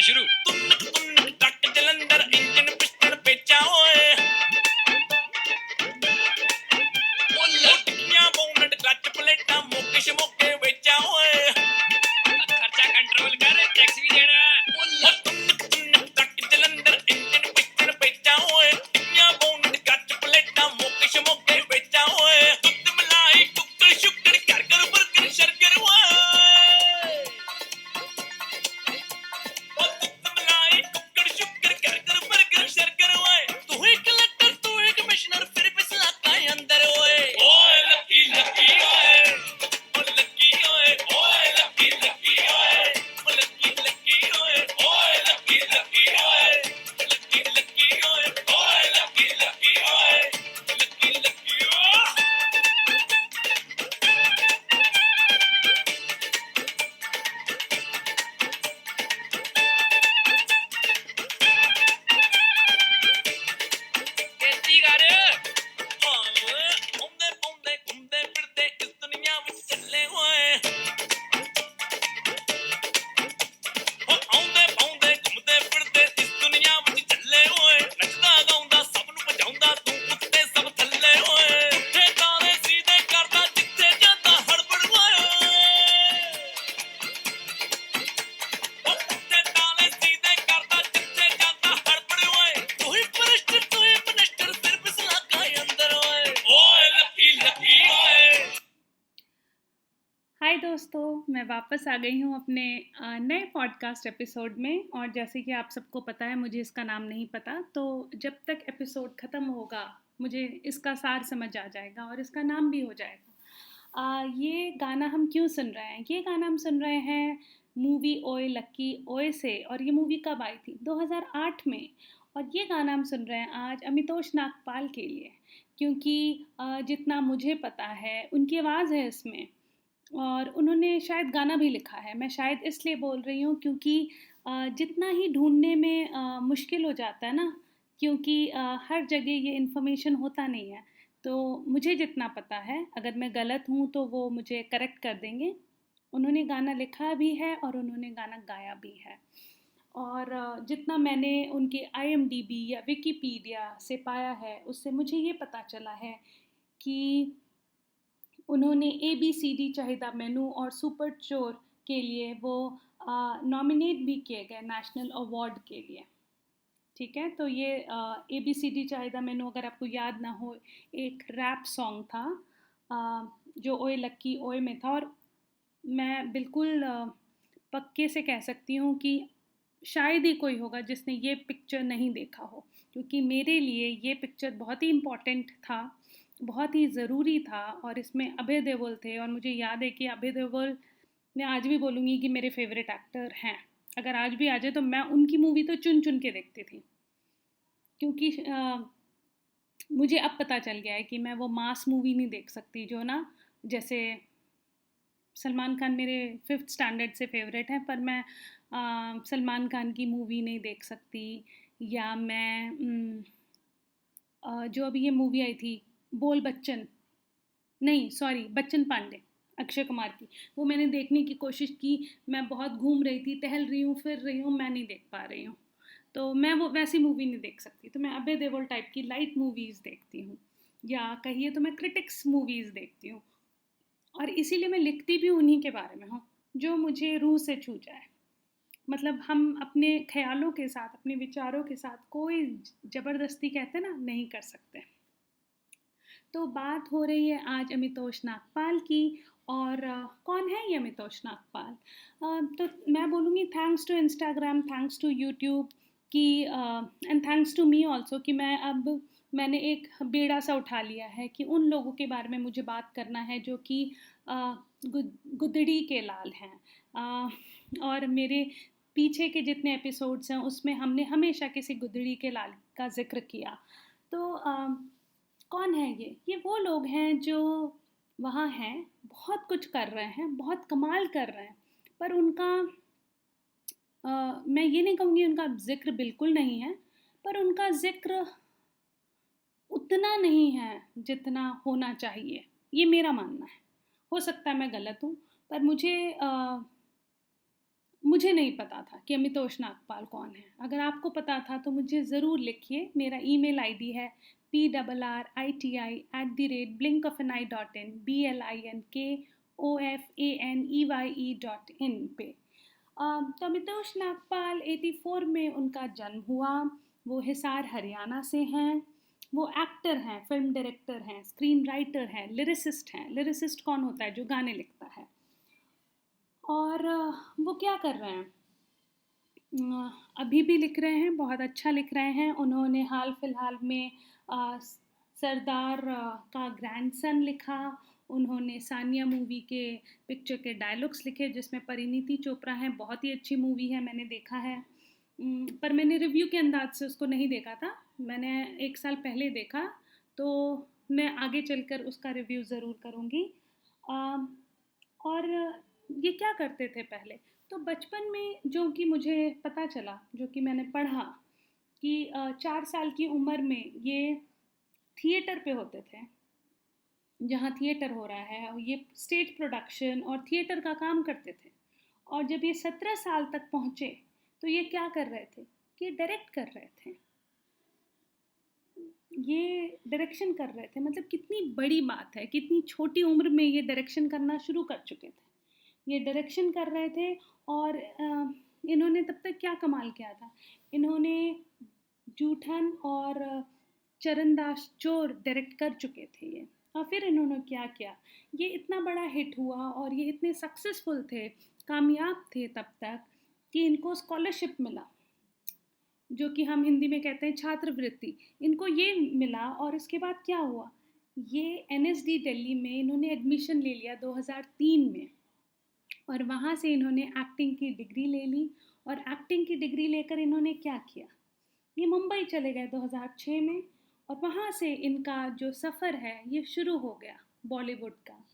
शुरू। Truck Jalandhar engine piston पेचा ओए, टिक्कियां बोनट क्लच प्लेटा मोके शमोके बेचा ओए, खर्चा कंट्रोल कर, टैक्स भी देना। ट्रक जलंधर इंजन पिस्टन पेचा ओए, टिक्कियां बोनट क्लच प्लेटा मोके शमोके बेचा ओए, दूध मलाई कुकर शुकर कर कर बर्गर शर्गर ओए, हाय दोस्तों, मैं वापस आ गई हूँ अपने नए पॉडकास्ट एपिसोड में। और जैसे कि आप सबको पता है, मुझे इसका नाम नहीं पता, तो जब तक एपिसोड ख़त्म होगा मुझे इसका सार समझ आ जाएगा और इसका नाम भी हो जाएगा। ये गाना हम क्यों सुन रहे हैं? ये गाना हम सुन रहे हैं मूवी ओए लक्की ओए से। और ये मूवी कब आई थी? 2008 में। और ये गाना हम सुन रहे हैं आज अमितोष नागपाल के लिए, क्योंकि जितना मुझे पता है उनकी आवाज़ है इसमें, और उन्होंने शायद गाना भी लिखा है। मैं शायद इसलिए बोल रही हूँ क्योंकि जितना ही ढूँढने में मुश्किल हो जाता है ना, क्योंकि हर जगह ये इन्फॉर्मेशन होता नहीं है। तो मुझे जितना पता है, अगर मैं गलत हूँ तो वो मुझे करेक्ट कर देंगे। उन्होंने गाना लिखा भी है और उन्होंने गाना गाया भी है। और जितना मैंने उनके IMDb या विकिपीडिया से पाया है, उससे मुझे ये पता चला है कि उन्होंने ABCD चाहिदा मेनू और सुपर चोर के लिए वो नॉमिनेट भी किए गए नेशनल अवार्ड के लिए। ठीक है, तो ये ABCD चाहिदा मेनू, अगर आपको याद ना हो, एक रैप सॉन्ग था जो ओए लक्की ओए में था। और मैं बिल्कुल पक्के से कह सकती हूँ कि शायद ही कोई होगा जिसने ये पिक्चर नहीं देखा हो, क्योंकि मेरे लिए ये पिक्चर बहुत ही इम्पॉर्टेंट था, बहुत ही ज़रूरी था। और इसमें अभय देओल थे, और मुझे याद है कि अभय देओल, मैं आज भी बोलूँगी कि मेरे फेवरेट एक्टर हैं। अगर आज भी आ जाए तो मैं उनकी मूवी तो चुन चुन के देखती थी, क्योंकि मुझे अब पता चल गया है कि मैं वो मास मूवी नहीं देख सकती जो ना, जैसे सलमान खान मेरे 5th स्टैंडर्ड से फेवरेट हैं, पर मैं सलमान खान की मूवी नहीं देख सकती। या मैं जो अभी ये मूवी आई थी बोल बच्चन, नहीं सॉरी, बच्चन पांडे, अक्षय कुमार की, वो मैंने देखने की कोशिश की। मैं बहुत घूम रही थी, टहल रही हूँ, फिर रही हूँ, मैं नहीं देख पा रही हूँ। तो मैं वो वैसी मूवी नहीं देख सकती, तो मैं अभय देओल टाइप की लाइट मूवीज़ देखती हूँ, या कहिए तो मैं क्रिटिक्स मूवीज़ देखती हूँ। और इसीलिए मैं लिखती भी उन्हीं के बारे में हूँ जो मुझे रूह से छू जाए। मतलब हम अपने ख्यालों के साथ, अपने विचारों के साथ कोई ज़बरदस्ती, कहते ना, नहीं कर सकते। तो बात हो रही है आज अमितोष नागपाल की। और कौन है ये अमितोष नागपाल? तो मैं बोलूँगी thanks to Instagram, thanks to YouTube की, and thanks to me also, कि मैंने एक बेड़ा सा उठा लिया है कि उन लोगों के बारे में मुझे बात करना है जो कि गुदड़ी के लाल हैं। और मेरे पीछे के जितने एपिसोड्स हैं उसमें हमने हमेशा किसी गुदड़ी के लाल का जिक्र किया। तो कौन है ये वो लोग हैं जो वहाँ हैं, बहुत कुछ कर रहे हैं, बहुत कमाल कर रहे हैं, पर उनका मैं ये नहीं कहूँगी उनका जिक्र बिल्कुल नहीं है, पर उनका जिक्र उतना नहीं है जितना होना चाहिए। ये मेरा मानना है, हो सकता है मैं गलत हूँ, पर मुझे मुझे नहीं पता था कि अमितोष नागपाल कौन है। अगर आपको पता था तो मुझे ज़रूर लिखिए। मेरा ईमेल आईडी है PRRITI@blinkofaneye.in BLINKOFANEYE.in पे। तो अमितोष नागपाल 84 में उनका जन्म हुआ। वो हिसार हरियाणा से हैं। वो एक्टर हैं, फिल्म डायरेक्टर हैं, स्क्रीन राइटर हैं, लिरिसिस्ट हैं। लिरिसिस्ट कौन होता है? जो गाने लिखता है। और वो क्या कर रहे हैं? अभी भी लिख रहे हैं, बहुत अच्छा लिख रहे हैं। उन्होंने हाल फिलहाल में सरदार का ग्रैंडसन लिखा। उन्होंने सानिया मूवी के पिक्चर के डायलॉग्स लिखे जिसमें परिणीति चोपड़ा हैं। बहुत ही अच्छी मूवी है, मैंने देखा है। पर मैंने रिव्यू के अंदाज से उसको नहीं देखा था। मैंने 1 साल पहले देखा, तो मैं आगे चलकर उसका रिव्यू ज़रूर करूँगी। और ये क्या करते थे पहले? तो बचपन में जो कि मुझे पता चला, जो कि मैंने पढ़ा कि 4 साल की उम्र में ये थिएटर पे होते थे, जहाँ थिएटर हो रहा है, और ये स्टेज प्रोडक्शन और थिएटर का काम करते थे। और जब ये 17 साल तक पहुँचे तो ये क्या कर रहे थे कि डायरेक्ट कर रहे थे, ये डायरेक्शन कर रहे थे। मतलब कितनी बड़ी बात है, कितनी छोटी उम्र में ये डायरेक्शन करना शुरू कर चुके थे। ये डायरेक्शन कर रहे थे। और इन्होंने तब तक क्या कमाल किया था, इन्होंने जूठन और चरणदास चोर डायरेक्ट कर चुके थे ये। और फिर इन्होंने क्या किया, ये इतना बड़ा हिट हुआ और ये इतने सक्सेसफुल थे, कामयाब थे तब तक, कि इनको स्कॉलरशिप मिला, जो कि हम हिंदी में कहते हैं छात्रवृत्ति। इनको ये मिला। और इसके बाद क्या हुआ, ये NSD दिल्ली में इन्होंने एडमिशन ले लिया 2003 में। और वहाँ से इन्होंने एक्टिंग की डिग्री ले ली। और एक्टिंग की डिग्री लेकर इन्होंने क्या किया, ये मुंबई चले गए 2006 में। और वहाँ से इनका जो सफ़र है ये शुरू हो गया बॉलीवुड का।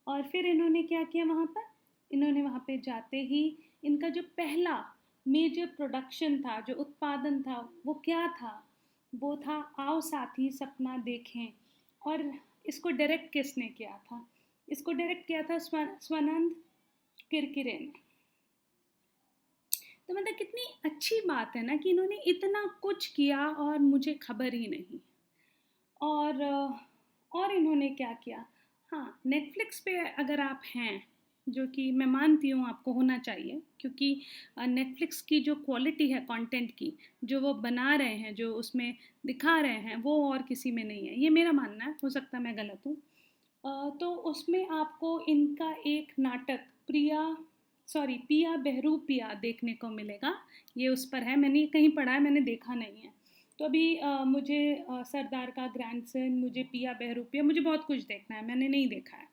और फिर इन्होंने क्या किया वहाँ पर, इन्होंने वहाँ पे जाते ही इनका जो पहला मेजर प्रोडक्शन था, जो उत्पादन था, वो क्या था? वो था आओ साथी सपना देखें। और इसको डायरेक्ट किसने किया था? इसको डायरेक्ट किया था स्वानंद किरकिरे ने। तो मतलब कितनी अच्छी बात है ना कि इन्होंने इतना कुछ किया और मुझे खबर ही नहीं। और इन्होंने क्या किया, हाँ, नेटफ्लिक्स पे अगर आप हैं, जो कि मैं मानती हूँ आपको होना चाहिए, क्योंकि नेटफ्लिक्स की जो क्वालिटी है कंटेंट की, जो वो बना रहे हैं, जो उसमें दिखा रहे हैं, वो और किसी में नहीं है। ये मेरा मानना है, हो सकता है मैं गलत हूँ। तो उसमें आपको इनका एक नाटक पिया बहरू पिया देखने को मिलेगा। ये उस पर है, मैंने कहीं पढ़ा है, मैंने देखा नहीं है। तो अभी मुझे सरदार का ग्रैंडसन, मुझे पिया बहरू पिया, मुझे बहुत कुछ देखना है, मैंने नहीं देखा है।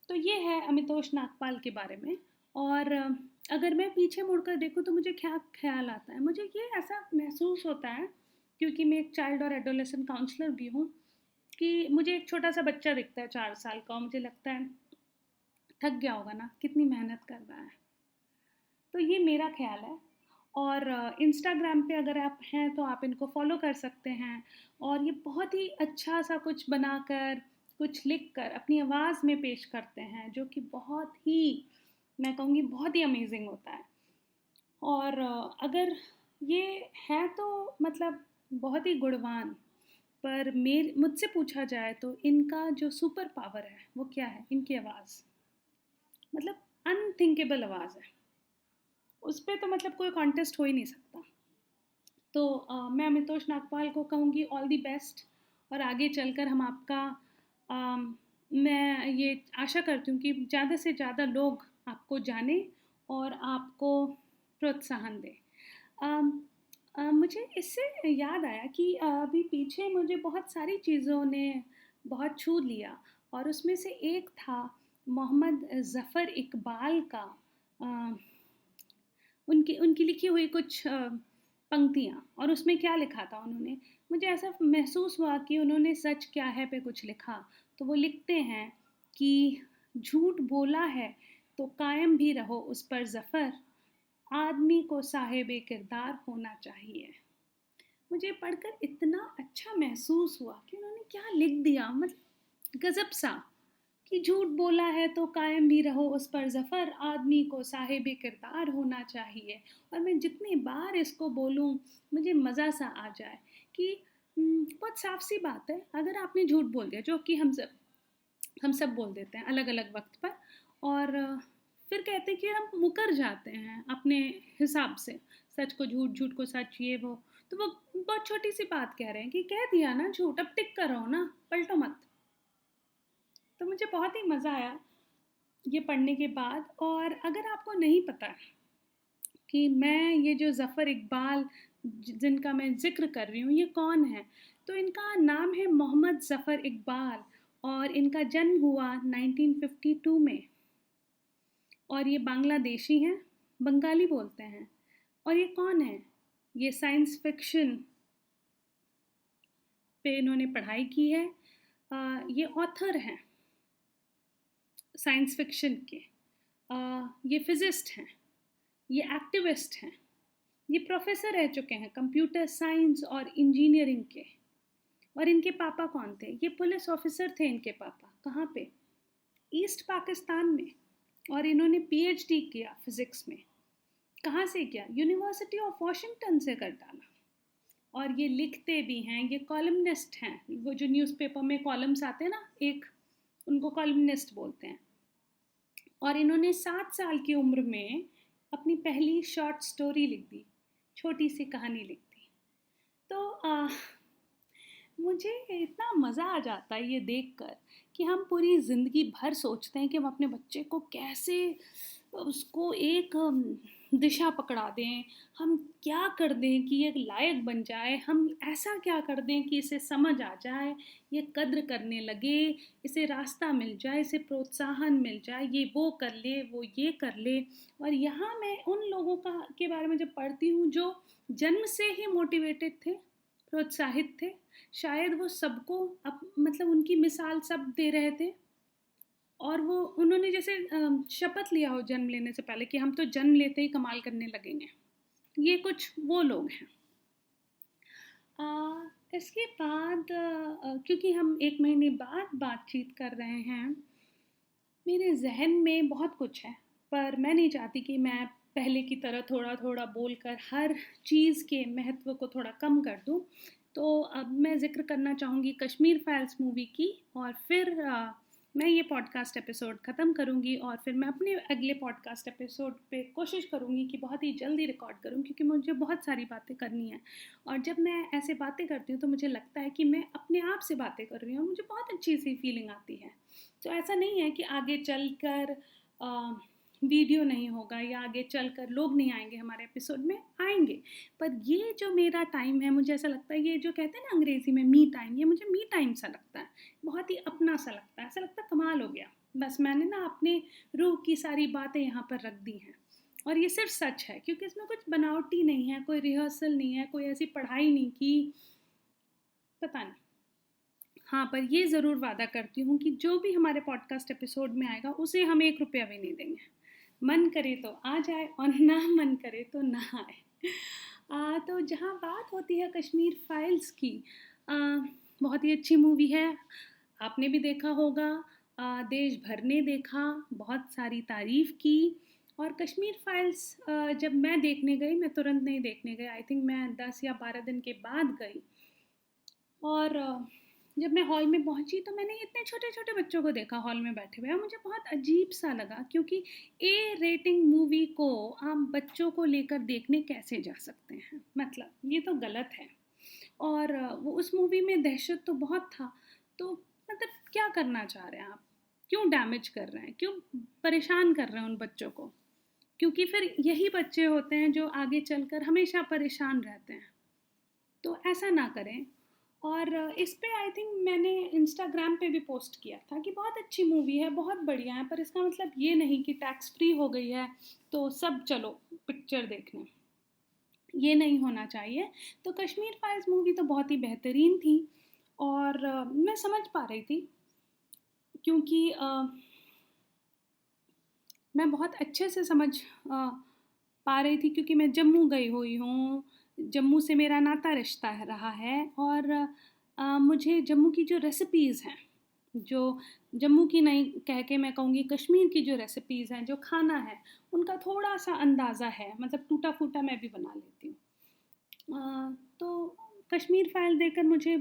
तो ये है अमितोष नागपाल के बारे में। और अगर मैं पीछे मुड़कर देखूं तो मुझे क्या ख्याल आता है, मुझे ये ऐसा महसूस होता है, क्योंकि मैं एक चाइल्ड और एडोलेसेंट काउंसलर भी हूँ, कि मुझे एक छोटा सा बच्चा दिखता है 4 साल का, और मुझे लगता है थक गया होगा ना, कितनी मेहनत कर रहा है। तो ये मेरा ख्याल है। और इंस्टाग्राम पे अगर आप हैं तो आप इनको फॉलो कर सकते हैं। और ये बहुत ही अच्छा सा कुछ बनाकर, कुछ लिख कर अपनी आवाज़ में पेश करते हैं, जो कि बहुत ही, मैं कहूँगी बहुत ही अमेजिंग होता है। और अगर ये है तो मतलब बहुत ही गुणवान। पर मुझसे पूछा जाए तो इनका जो सुपर पावर है वो क्या है, इनकी आवाज़। मतलब अनथिंकेबल आवाज़ है, उस पर तो मतलब कोई कॉन्टेस्ट हो ही नहीं सकता। तो मैं अमितोष नागपाल को कहूँगी ऑल दी बेस्ट। और आगे चलकर हम आपका मैं ये आशा करती हूँ कि ज़्यादा से ज़्यादा लोग आपको जाने और आपको प्रोत्साहन दें। मुझे इससे याद आया कि अभी पीछे मुझे बहुत सारी चीज़ों ने बहुत छू लिया। और उसमें से एक था मोहम्मद ज़फ़र इकबाल का, उनकी उनकी लिखी हुई कुछ पंक्तियाँ। और उसमें क्या लिखा था उन्होंने, मुझे ऐसा महसूस हुआ कि उन्होंने सच क्या है पे कुछ लिखा। तो वो लिखते हैं कि झूठ बोला है तो कायम भी रहो उस पर ज़फ़र, आदमी को साहिबे किरदार होना चाहिए। मुझे पढ़कर इतना अच्छा महसूस हुआ कि उन्होंने क्या लिख दिया, मतलब गज़ब सा। कि झूठ बोला है तो कायम भी रहो उस पर ज़फ़र, आदमी को साहिब किरदार होना चाहिए। और मैं जितनी बार इसको बोलूँ मुझे मज़ा सा आ जाए कि बहुत साफ सी बात है, अगर आपने झूठ बोल दिया, जो कि हम सब बोल देते हैं अलग अलग वक्त पर, और फिर कहते हैं कि हम मुकर जाते हैं अपने हिसाब से, सच को झूठ, झूठ को सच, ये वो। तो वो बहुत छोटी सी बात कह रहे हैं कि कह दिया ना झूठ, अब टिक कर रहो ना, पलटो मत। तो मुझे बहुत ही मज़ा आया ये पढ़ने के बाद। और अगर आपको नहीं पता कि मैं ये जो ज़फ़र इकबाल जिनका मैं ज़िक्र कर रही हूँ ये कौन है, तो इनका नाम है मोहम्मद ज़फ़र इकबाल, और इनका जन्म हुआ 1952 में, और ये बांग्लादेशी हैं, बंगाली बोलते हैं। और ये कौन है? ये साइंस फिक्शन पे इन्होंने पढ़ाई की है। ये ऑथर हैं साइंस फिक्शन के। ये फिजिस्ट हैं, ये एक्टिविस्ट हैं, ये प्रोफेसर रह चुके हैं कंप्यूटर साइंस और इंजीनियरिंग के। और इनके पापा कौन थे? ये पुलिस ऑफिसर थे इनके पापा। कहाँ पे? ईस्ट पाकिस्तान में। और इन्होंने पीएचडी किया फिज़िक्स में। कहाँ से किया? यूनिवर्सिटी ऑफ वॉशिंगटन से कर डाला। और ये लिखते भी हैं, ये कॉलमनिस्ट हैं। वो जो न्यूज़पेपर में कॉलम्स आते हैं ना, एक, उनको कॉलमनिस्ट बोलते हैं। और इन्होंने 7 साल की उम्र में अपनी पहली शॉर्ट स्टोरी लिख दी, छोटी सी कहानी लिख दी। तो मुझे इतना मज़ा आ जाता है ये देखकर कि हम पूरी ज़िंदगी भर सोचते हैं कि हम अपने बच्चे को कैसे, उसको एक दिशा पकड़ा दें, हम क्या कर दें कि ये लायक बन जाए, हम ऐसा क्या कर दें कि इसे समझ आ जाए, ये कद्र करने लगे, इसे रास्ता मिल जाए, इसे प्रोत्साहन मिल जाए, ये वो कर ले, वो ये कर ले। और यहाँ मैं उन लोगों के बारे में जब पढ़ती हूँ जो जन्म से ही मोटिवेटेड थे, प्रोत्साहित थे, शायद वो सबको मतलब उनकी मिसाल सब दे रहे थे। और वो उन्होंने जैसे शपथ लिया हो जन्म लेने से पहले कि हम तो जन्म लेते ही कमाल करने लगेंगे। ये कुछ वो लोग हैं। इसके बाद क्योंकि हम 1 महीने बाद बातचीत कर रहे हैं, मेरे जहन में बहुत कुछ है, पर मैं नहीं चाहती कि मैं पहले की तरह थोड़ा थोड़ा बोलकर हर चीज़ के महत्व को थोड़ा कम कर दूं। तो अब मैं ज़िक्र करना चाहूँगी कश्मीर फाइल्स मूवी की, और फिर मैं ये पॉडकास्ट एपिसोड ख़त्म करूँगी, और फिर मैं अपने अगले पॉडकास्ट एपिसोड पे कोशिश करूँगी कि बहुत ही जल्दी रिकॉर्ड करूँ, क्योंकि मुझे बहुत सारी बातें करनी हैं। और जब मैं ऐसे बातें करती हूँ तो मुझे लगता है कि मैं अपने आप से बातें कर रही हूँ, मुझे बहुत अच्छी सी फीलिंग आती है। तो ऐसा नहीं है कि आगे चलकर वीडियो नहीं होगा या आगे चलकर लोग नहीं आएंगे हमारे एपिसोड में, आएंगे। पर ये जो मेरा टाइम है, मुझे ऐसा लगता है, ये जो कहते हैं ना अंग्रेज़ी में मी टाइम, ये मुझे मी टाइम सा लगता है, बहुत ही अपना सा लगता है। ऐसा लगता है कमाल हो गया, बस मैंने ना अपने रूह की सारी बातें यहाँ पर रख दी हैं। और ये सिर्फ सच है, क्योंकि इसमें कुछ बनावटी नहीं है, कोई रिहर्सल नहीं है, कोई ऐसी पढ़ाई नहीं की, पता नहीं। हाँ, पर ये ज़रूर वादा करती हूँ कि जो भी हमारे पॉडकास्ट एपिसोड में आएगा उसे हम 1 रुपया भी नहीं देंगे। मन करे तो आ जाए और ना मन करे तो ना आए। तो जहाँ बात होती है कश्मीर फाइल्स की, बहुत ही अच्छी मूवी है, आपने भी देखा होगा, देश भर ने देखा, बहुत सारी तारीफ़ की। और कश्मीर फाइल्स जब मैं देखने गई, मैं तुरंत नहीं देखने गई, आई थिंक मैं 10 या 12 दिन के बाद गई। और जब मैं हॉल में पहुंची तो मैंने इतने छोटे छोटे बच्चों को देखा हॉल में बैठे हुए, मुझे बहुत अजीब सा लगा, क्योंकि ए रेटिंग मूवी को आप बच्चों को लेकर देखने कैसे जा सकते हैं, मतलब ये तो गलत है। और वो उस मूवी में दहशत तो बहुत था, तो मतलब क्या करना चाह रहे हैं आप? क्यों डैमेज कर रहे हैं, क्यों परेशान कर रहे हैं उन बच्चों को? क्योंकि फिर यही बच्चे होते हैं जो आगे चलकर हमेशा परेशान रहते हैं। तो ऐसा ना करें। और इस पे आई थिंक मैंने इंस्टाग्राम पे भी पोस्ट किया था कि बहुत अच्छी मूवी है, बहुत बढ़िया है, पर इसका मतलब ये नहीं कि टैक्स फ्री हो गई है तो सब चलो पिक्चर देखने, ये नहीं होना चाहिए। तो कश्मीर फाइल्स मूवी तो बहुत ही बेहतरीन थी, और मैं समझ पा रही थी, क्योंकि मैं बहुत अच्छे से समझ पा रही थी, क्योंकि मैं जम्मू गई हुई हूँ, जम्मू से मेरा नाता रिश्ता रहा है। और मुझे जम्मू की जो रेसिपीज़ हैं जो जम्मू की नहीं कह के मैं कहूँगी कश्मीर की जो रेसिपीज़ हैं, जो खाना है, उनका थोड़ा सा अंदाज़ा है, मतलब टूटा फूटा मैं भी बना लेती हूँ। तो कश्मीर फाइल देखकर मुझे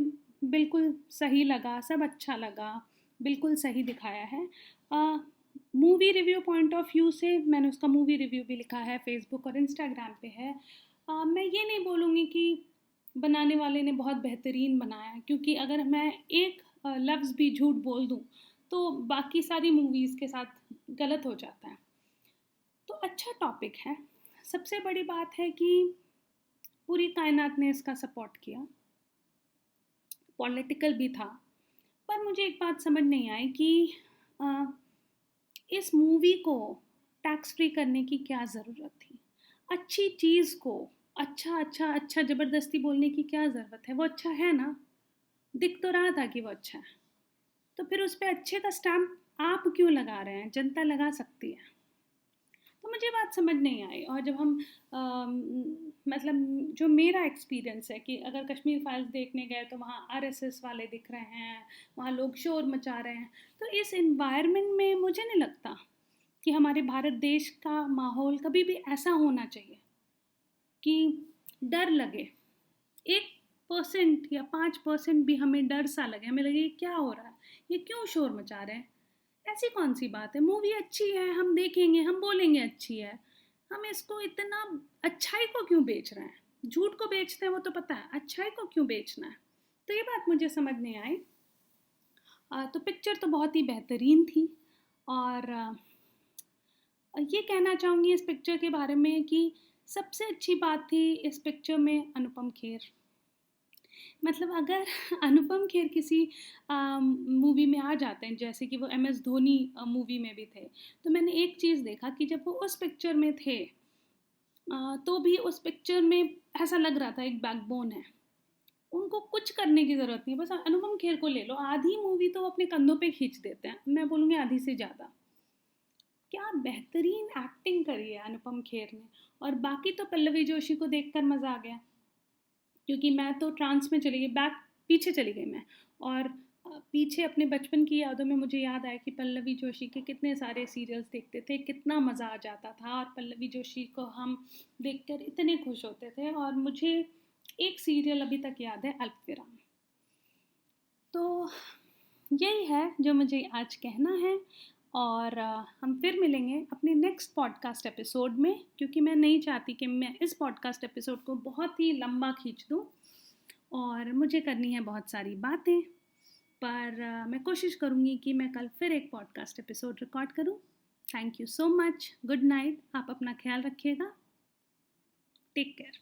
बिल्कुल सही लगा, सब अच्छा लगा, बिल्कुल सही दिखाया है। Movie review point of view से मैंने उसका मूवी रिव्यू भी लिखा है, फेसबुक और इंस्टाग्राम पे है। मैं ये नहीं बोलूँगी कि बनाने वाले ने बहुत बेहतरीन बनाया, क्योंकि अगर मैं एक लफ्ज़ भी झूठ बोल दूँ तो बाकी सारी मूवीज़ के साथ गलत हो जाता है। तो अच्छा टॉपिक है। सबसे बड़ी बात है कि पूरी कायनात ने इसका सपोर्ट किया, पॉलिटिकल भी था। पर मुझे एक बात समझ नहीं आई कि अ, इस मूवी को टैक्स फ्री करने की क्या ज़रूरत थी। अच्छी चीज़ को अच्छा अच्छा अच्छा ज़बरदस्ती बोलने की क्या ज़रूरत है, वो अच्छा है ना, दिख तो रहा था कि वो अच्छा है। तो फिर उस पर अच्छे का स्टैम्प आप क्यों लगा रहे हैं, जनता लगा सकती है। तो मुझे बात समझ नहीं आई। और जब हम मतलब जो मेरा एक्सपीरियंस है कि अगर कश्मीर फाइल्स देखने गए तो वहाँ आरएसएस वाले दिख रहे हैं, वहाँ लोग शोर मचा रहे हैं, तो इस इन्वायरमेंट में मुझे नहीं लगता कि हमारे भारत देश का माहौल कभी भी ऐसा होना चाहिए कि डर लगे। 1% या 5% भी हमें डर सा लगे, हमें लगे ये क्या हो रहा है, ये क्यों शोर मचा रहे हैं। ऐसी कौन सी बात है, मूवी अच्छी है, हम देखेंगे, हम बोलेंगे अच्छी है। हम इसको इतना अच्छाई को क्यों बेच रहे हैं। झूठ को बेचते हैं वो तो पता है, अच्छाई को क्यों बेचना है। तो ये बात मुझे समझ नहीं आई। तो पिक्चर तो बहुत ही बेहतरीन थी। और ये कहना चाहूँगी इस पिक्चर के बारे में कि सबसे अच्छी बात थी इस पिक्चर में अनुपम खेर। मतलब अगर अनुपम खेर किसी मूवी में आ जाते हैं, जैसे कि वो एम एस धोनी मूवी में भी थे, तो मैंने एक चीज़ देखा कि जब वो उस पिक्चर में थे तो भी उस पिक्चर में ऐसा लग रहा था एक बैकबोन है, उनको कुछ करने की ज़रूरत नहीं। बस अनुपम खेर को ले लो, आधी मूवी तो वो अपने कंधों पे खींच देते हैं, मैं बोलूँगी आधी से ज़्यादा। क्या बेहतरीन एक्टिंग करी है अनुपम खेर ने। और बाकी तो पल्लवी जोशी को देखकर मज़ा आ गया, क्योंकि मैं तो ट्रांस में चली गई, बैक पीछे चली गई मैं। और पीछे अपने बचपन की यादों में मुझे याद आया कि पल्लवी जोशी के कितने सारे सीरियल्स देखते थे, कितना मज़ा आ जाता था, और पल्लवी जोशी को हम देखकर इतने खुश होते थे। और मुझे एक सीरियल अभी तक याद है, अल्पविराम। तो यही है जो मुझे आज कहना है। और हम फिर मिलेंगे अपने नेक्स्ट पॉडकास्ट एपिसोड में, क्योंकि मैं नहीं चाहती कि मैं इस पॉडकास्ट एपिसोड को बहुत ही लंबा खींच दूँ, और मुझे करनी है बहुत सारी बातें। पर मैं कोशिश करूँगी कि मैं कल फिर एक पॉडकास्ट एपिसोड रिकॉर्ड करूँ। Thank you so much, good night, आप अपना ख्याल रखिएगा, टेक केयर।